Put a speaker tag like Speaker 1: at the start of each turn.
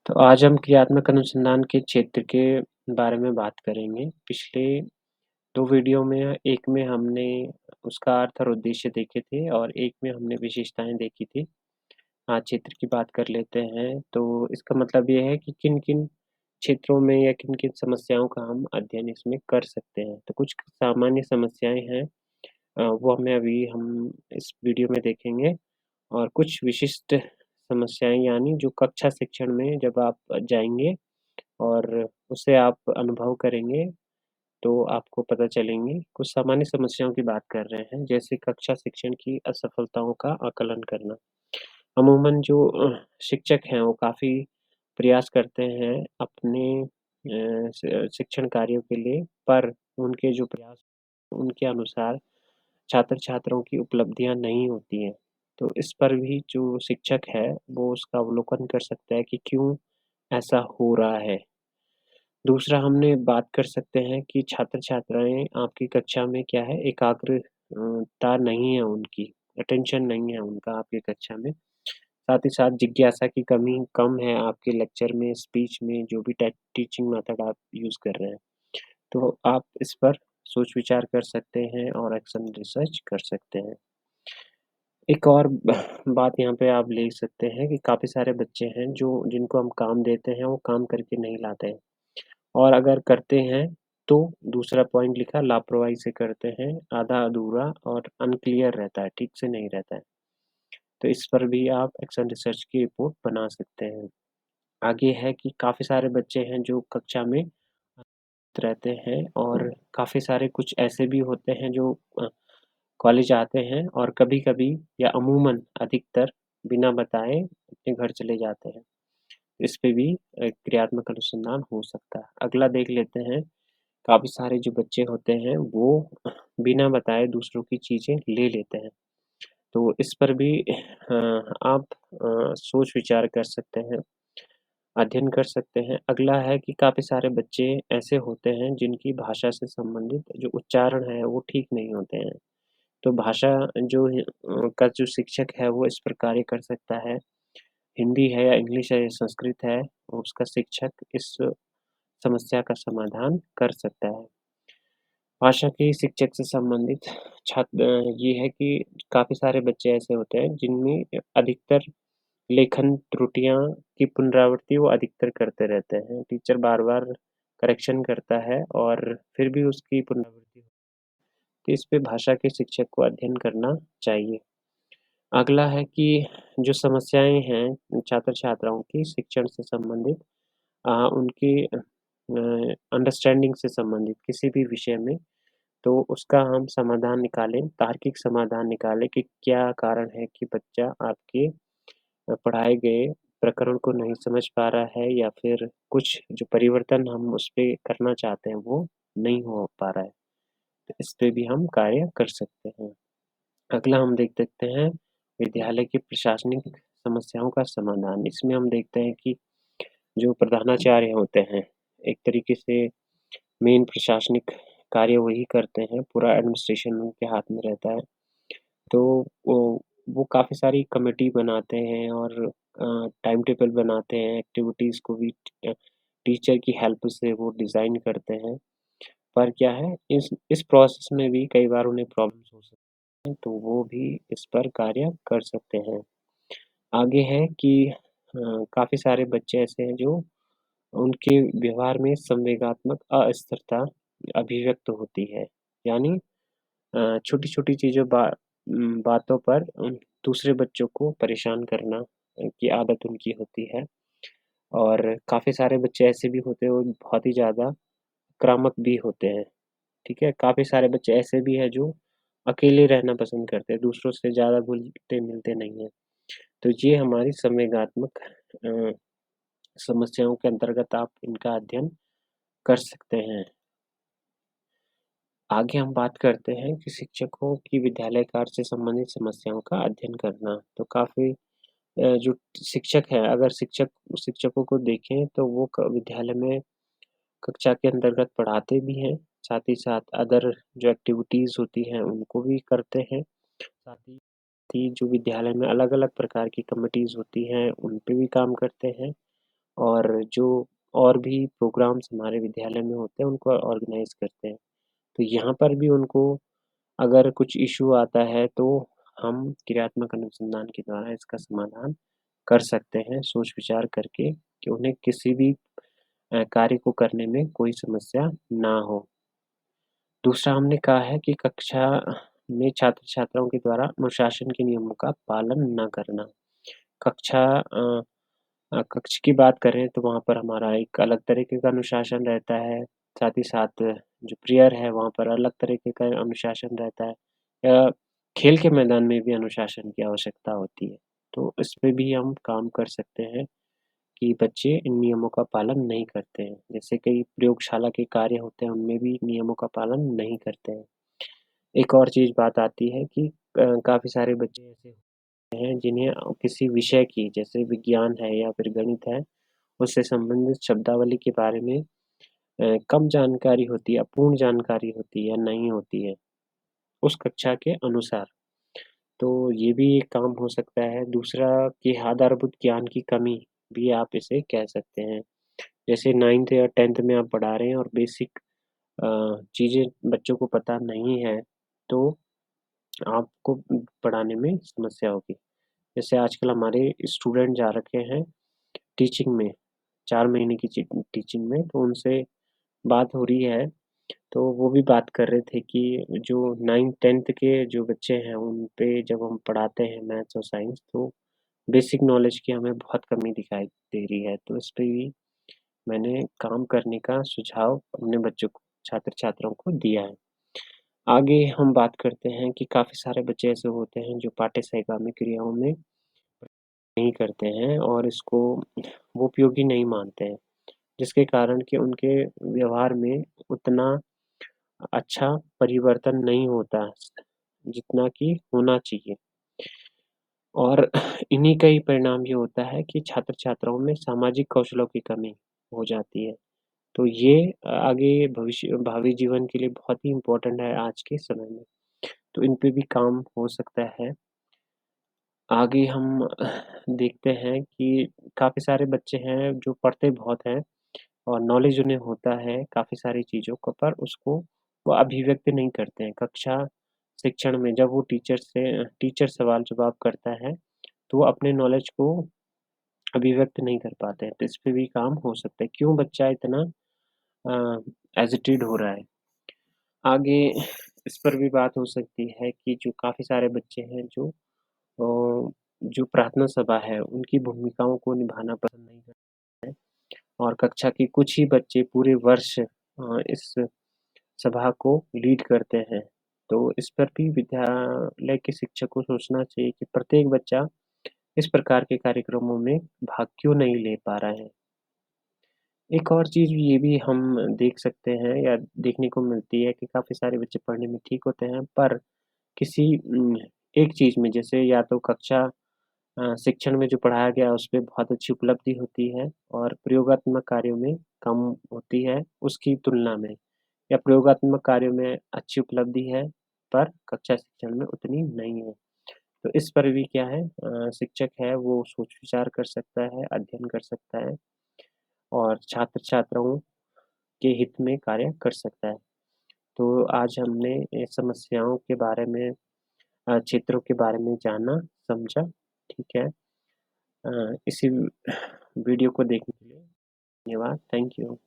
Speaker 1: तो आज हम क्रियात्मक अनुसंधान के क्षेत्र के बारे में बात करेंगे। पिछले 2 वीडियो में एक में हमने उसका अर्थ और उद्देश्य देखे थे और एक में हमने विशेषताएँ देखी थी। आज क्षेत्र की बात कर लेते हैं। तो इसका मतलब ये है कि किन-किन क्षेत्रों में या किन-किन समस्याओं का हम अध्ययन इसमें कर सकते हैं। तो कुछ सामान्य समस्याएँ हैं वो हम इस वीडियो में देखेंगे और कुछ विशिष्ट समस्याएँ यानी जो कक्षा शिक्षण में जब आप जाएँगे और उसे आप अनुभव करेंगे, तो आपको पता चलेंगी। कुछ सामान्य समस्याओं की बात कर रहे हैं, जैसे कक्षा शिक्षण की असफलताओं का आकलन करना। अमूमन जो शिक्षक हैं, वो काफ़ी प्रयास करते हैं अपने शिक्षण कार्यों के लिए, पर उनके जो प्रयास उनके अनुसार छात्र-छात्राओं की उपलब्धियाँ नहीं होती हैं। तो इस पर भी जो शिक्षक है, वो उसका अवलोकन कर सकता है कि क्यों ऐसा हो रहा है। दूसरा हमने बात कर सकते हैं कि छात्र-छात्राएँ आपकी कक्षा में क्या है ता नहीं है उनकी, अटेंशन नहीं है उनका आपकी कक्षा में। साथ ही साथ जिज्ञासा की कमी कम है आपके लेक्चर में, स्पीच में, जो भी टीचिंग मेथड आप यूज़ कर रहे हैं। तो आप इस पर सोच-विचार कर सकते हैं और एक्शन रिसर्च कर सकते हैं। एक और बात यहाँ पे आप ले सकते हैं कि काफ़ी सारे बच्चे हैं जो जिनको हम काम देते हैं, वो काम करके नहीं लाते हैं। और अगर करते हैं, तो दूसरा पॉइंट लिखा लापरवाही से करते हैं, आधा-अधूरा और अनक्लियर रहता है, ठीक से नहीं रहता है। तो इस पर भी आप एक्शन रिसर्च की रिपोर्ट बना सकते हैं। आगे है कि काफ़ी सारे बच्चे हैं जो कक्षा में रहते हैं और काफ़ी सारे कुछ ऐसे भी होते हैं जो कॉलेज आते हैं और कभी-कभी या अमूमन अधिकतर बिना बताए अपने घर चले जाते हैं। इस पे भी क्रियात्मक अनुसंधान हो सकता है। अगला देख लेते हैं काफ़ी सारे जो बच्चे होते हैं वो बिना बताए दूसरों की चीज़ें ले लेते हैं। तो इस पर भी आप सोच-विचार कर सकते हैं, अध्ययन कर सकते हैं। अगला है कि काफ़ी सारे बच्चे ऐसे होते हैं जिनकी भाषा से संबंधित जो उच्चारण है वो ठीक नहीं होते हैं। तो भाषा का जो शिक्षक है वो इस पर कार्य कर सकता है। हिंदी है या इंग्लिश है या संस्कृत है, उसका शिक्षक इस समस्या का समाधान कर सकता है। भाषा के शिक्षक से संबंधित ये है कि काफ़ी सारे बच्चे ऐसे होते हैं जिनमें अधिकतर लेखन त्रुटियाँ की पुनरावृत्ति वो अधिकतर करते रहते हैं। टीचर बार-बार करेक्शन करता है और फिर भी उसकी पुनरावृत्ति तो इस पे भाषा के शिक्षक को अध्ययन करना चाहिए। अगला है कि जो समस्याएँ हैं छात्र-छात्राओं की शिक्षण से संबंधित उनकी अंडरस्टैंडिंग से संबंधित किसी भी विषय में तो उसका हम समाधान निकालें, तार्किक समाधान निकालें कि क्या कारण है कि बच्चा आपके पढ़ाए गए प्रकरण को नहीं समझ पा रहा है या फिर कुछ जो परिवर्तन हम उसपे करना चाहते हैं, वो नहीं हो पा रहा है। तो इस पे भी हम कार्य कर सकते हैं। अगला हम देख सकते हैं विद्यालय की प्रशासनिक समस्याओं का समाधान। इसमें हम देखते हैं कि जो प्रधानाचार्य होते हैं, एक तरीके से मेन प्रशासनिक कार्य वही करते हैं, पूरा एडमिनिस्ट्रेशन उनके हाथ में रहता है। तो वो काफ़ी सारी कमिटी बनाते हैं और टाइम टेबल बनाते हैं, एक्टिविटीज़ को भी टीचर की हेल्प से वो डिज़ाइन करते हैं। पर क्या है इस प्रोसेस में भी कई बार उन्हें प्रॉब्लम्स हो सकती हैं, तो वो भी इस पर कार्य कर सकते हैं। आगे है कि काफ़ी सारे बच्चे ऐसे हैं जो उनके व्यवहार में संवेगात्मक अस्थिरता अभिव्यक्त होती है। यानी छोटी-छोटी बातों पर दूसरे बच्चों को परेशान करना की आदत उनकी होती है और काफ़ी सारे बच्चे ऐसे भी होते हैं वो बहुत ही ज़्यादा आक्रामक भी होते हैं, ठीक है? काफ़ी सारे बच्चे ऐसे भी हैं जो अकेले रहना पसंद करते हैं, दूसरों से ज़्यादा घुलते-मिलते नहीं हैं। तो ये हमारी संवेगात्मक अ, समस्याओं के अंतर्गत आप इनका अध्ययन कर सकते हैं। आगे हम बात करते हैं कि शिक्षकों की विद्यालय कार्य से संबंधित समस्याओं का अध्ययन करना। तो काफ़ी जो शिक्षक हैं, अगर शिक्षकों को देखें तो वो विद्यालय में कक्षा के अंतर्गत पढ़ाते भी हैं, साथ ही साथ अदर जो एक्टिविटीज़ होती हैं उनको भी करते हैं। साथ ही जो विद्यालय में अलग-अलग प्रकार की कमिटीज़ होती हैं, उन पे भी काम करते हैं और जो और भी प्रोग्राम्स हमारे विद्यालय में होते हैं उनको ऑर्गेनाइज़ करते हैं। तो यहाँ पर भी उनको अगर कुछ इश्यू आता है तो हम क्रियात्मक अनुसंधान के द्वारा इसका समाधान कर सकते हैं सोच विचार करके कि उन्हें किसी भी कार्य को करने में कोई समस्या ना हो। दूसरा हमने कहा है कि कक्षा में छात्र-छात्राओं के द्वारा अनुशासन के नियमों का पालन न करना। कक्षा कक्ष की बात करें तो वहाँ पर हमारा एक अलग तरीके का अनुशासन रहता है, साथ ही साथ जो प्रेयर है वहाँ पर अलग तरीके का अनुशासन रहता है या खेल के मैदान में भी अनुशासन की आवश्यकता होती है। तो इस पे भी हम काम कर सकते हैं कि बच्चे इन नियमों का पालन नहीं करते हैं। जैसे कई प्रयोगशाला के कार्य होते हैं, उनमें भी नियमों का पालन नहीं करते हैं। एक और चीज़ बात आती है कि काफ़ी सारे बच्चे ऐसे होते हैं जिन्हें किसी विषय की जैसे विज्ञान है या फिर गणित है, उससे संबंधित शब्दावली के बारे में कम जानकारी होती है, अपूर्ण जानकारी होती है या नहीं होती है, उस कक्षा के अनुसार। तो ये भी एक काम हो सकता है। दूसरा कि आधारभूत ज्ञान की कमी भी आप इसे कह सकते हैं। जैसे 9th या 10th में आप पढ़ा रहे हैं और बेसिक चीज़ें बच्चों को पता नहीं है, तो आपको पढ़ाने में समस्या होगी। जैसे आजकल हमारे स्टूडेंट जा रखे हैं टीचिंग में, 4 महीने की टीचिंग में, तो उनसे बात हो रही है, तो वो भी बात कर रहे थे कि जो 9th-10th के जो बच्चे हैं, उन पे जब हम पढ़ाते हैं मैथ्स और साइंस, तो बेसिक नॉलेज की हमें बहुत कमी दिखाई दे रही है। तो इस पे भी मैंने काम करने का सुझाव अपने बच्चों को छात्र-छात्राओं को दिया है। आगे हम बात करते हैं कि काफ़ी सारे बच्चे ऐसे होते हैं जो पाठ्य सहगामी क्रियाओं में नहीं करते हैं और इसको वो उपयोगी नहीं मानते हैं, जिसके कारण कि उनके व्यवहार में उतना अच्छा परिवर्तन नहीं होता, जितना कि होना चाहिए। और इन्हीं का ही परिणाम ये होता है कि छात्र-छात्राओं में सामाजिक कौशलों की कमी हो जाती है। तो ये आगे भावी जीवन के लिए बहुत ही इम्पोर्टेंट है आज के समय में। तो इन पे भी काम हो सकता है। आगे हम देखते हैं कि काफ़ी सारे बच्चे हैं जो पढ़ते बहुत हैं और नॉलेज उन्हें होता है काफ़ी सारी चीज़ों का पर उसको वो अभिव्यक्त नहीं करते हैं। कक्षा शिक्षण में जब वो टीचर सवाल-जवाब करता है, तो वो अपने नॉलेज को अभिव्यक्त नहीं कर पाते हैं। तो इस पे भी काम हो सकता है। क्यों बच्चा इतना एजिटेट हो रहा है? आगे इस पर भी बात हो सकती है कि जो काफ़ी सारे बच्चे हैं जो प्रार्थना सभा है, उनकी भूमिकाओं को निभाना पसंद नहीं करते हैं और कक्षा के कुछ ही बच्चे पूरे वर्ष इस सभा को लीड करते हैं। तो इस पर भी विद्यालय के शिक्षक को सोचना चाहिए कि प्रत्येक बच्चा इस प्रकार के कार्यक्रमों में भाग क्यों नहीं ले पा रहा है। एक और चीज़ ये भी हम देख सकते हैं या देखने को मिलती है कि काफ़ी सारे बच्चे पढ़ने में ठीक होते हैं, पर किसी एक चीज़ में जैसे या तो कक्षा शिक्षण में जो पढ़ाया गया उस पे बहुत अच्छी उपलब्धि होती है और प्रयोगात्मक कार्यों में कम होती है उसकी तुलना में या प्रयोगात्मक कार्यों में अच्छी उपलब्धि है, पर कक्षा शिक्षण में उतनी नहीं है। तो इस पर भी क्या है शिक्षक है वो सोच-विचार कर सकता है, अध्ययन कर सकता है और छात्र-छात्राओं के हित में कार्य कर सकता है। तो आज हमने समस्याओं के बारे में क्षेत्रों के बारे में जाना, समझा, ठीक है। इसी वीडियो को देखने के लिए धन्यवाद। Thank you.